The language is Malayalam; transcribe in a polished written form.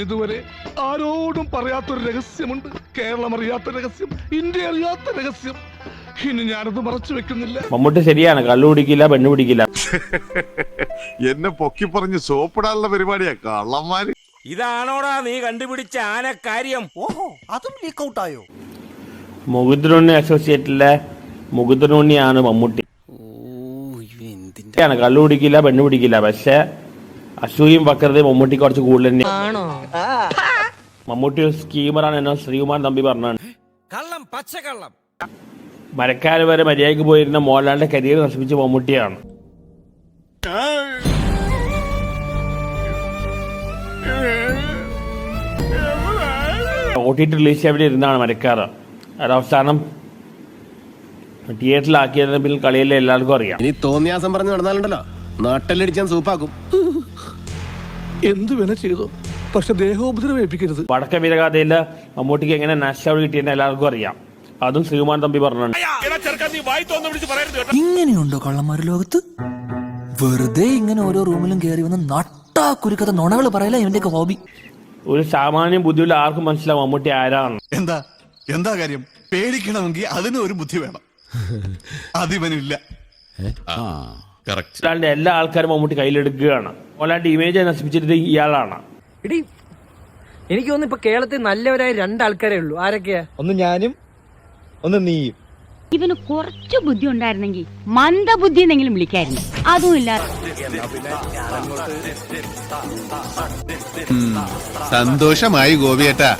ഇതുവരെ ആരോടും പറയാത്തൊരു രഹസ്യമുണ്ട്. കേരളം അറിയാത്ത രഹസ്യം, ഇന്ത്യ അറിയാത്ത രഹസ്യം. ഇനി ഞാനത് മറച്ചു വെക്കുന്നില്ല. മമ്മൂട്ടി ശരിയാണ്, കള്ളു കുടിക്കില്ല, പെണ്ണു പിടിക്കില്ല. എന്നെ പൊക്കി പറഞ്ഞ് സോപ്പിടാനുള്ള പരിപാടിയാ കള്ളന്മാര്. ഇതാണോടാ നീ കണ്ടുപിടിച്ച ആനക്കാര്യം? ഓഹോ, അതും ലീക്ക് ഔട്ട് ആയോ? മുകുന്ദനുണ്ണി അസോസിയേറ്റിലെ മുകുന്ദനുണ്ണിയാണ് മമ്മൂട്ടി. കള്ളു കുടിക്കില്ല, പെണ്ണു പിടിക്കില്ല. പക്ഷെ അസൂയും വക്രതയും മമ്മൂട്ടി കുറച്ച് കൂടുതൽ തന്നെയാണ്. മമ്മൂട്ടി ഒരു സ്കീമറാണ് എന്നോ ശ്രീകുമാരൻ തമ്പി പറഞ്ഞാണ്. കള്ളം, പച്ചക്കള്ളം. മരക്കാര് വരെ മര്യാദയ്ക്ക് പോയിരുന്ന മോഹൻലാലിന്റെ കരിയർ നശിപ്പിച്ച മമ്മൂട്ടിയാണ്. OTT റിലീസ് അവിടെ ഇരുന്നാണ് മരക്കാറ്. അത് അവസാനം തിയേറ്ററിലാക്കിയതിന് പിന്നെ കളിയല്ലേ എല്ലാവർക്കും അറിയാം. ഇനി തോന്നിയാസം പറഞ്ഞു നടന്നാലുണ്ടല്ലോ നാട്ടിലടിച്ചാൻ സൂപ്പാക്കും. എന്ത് വേണ ചെയ്തു, പക്ഷെ ദേഹോപദ്രവം ഏൽപ്പിക്കരുത്. വടക്ക വീരഗാഥയില് മമ്മൂട്ടിക്ക് എങ്ങനെ നാഷണൽ കിട്ടിയെന്ന് എല്ലാവർക്കും അറിയാം. അതും ശ്രീകുമാരൻ തമ്പി പറഞ്ഞിട്ടുണ്ട്. ഇങ്ങനെയുണ്ടോ കള്ളന്മാര് ലോകത്ത്? വെറുതെ ഇങ്ങനെ ഓരോ റൂമിലും കയറി വന്ന് നട്ടാ കുരുക്കഥ നുണകൾ പറയല ഇവന്റെ ഹോബി. ഒരു സാമാന്യ ബുദ്ധിയുള്ള ആർക്കും മനസ്സിലാവും മമ്മൂട്ടി ആരാണ്. എന്താ കാര്യം? പേടിക്കണമെങ്കിൽ അതിന് ഒരു ബുദ്ധി വേണം. അതിവനില്ല. മോഹൻലാലിന്റെ എല്ലാ ആൾക്കാരും മമ്മൂട്ടി കയ്യിലെടുക്കുകയാണ്. മോഹൻലാലിന്റെ ഇമേജ് നശിപ്പിച്ചിട്ട് ഇയാളാണ്. എനിക്ക് തോന്നുന്നു ഇപ്പൊ കേരളത്തിൽ നല്ലവരായ രണ്ടാൾക്കാരേ ഉള്ളൂ. ആരൊക്കെയാ? ഒന്ന് ഞാനും ഒന്ന് നീയും. ഇവന് കുറച്ചു ബുദ്ധി ഉണ്ടായിരുന്നെങ്കിൽ മന്ദബുദ്ധി എന്നെങ്കിലും വിളിക്കായിരുന്നു. അതുമില്ല. സന്തോഷമായി ഗോപിയേട്ടാ.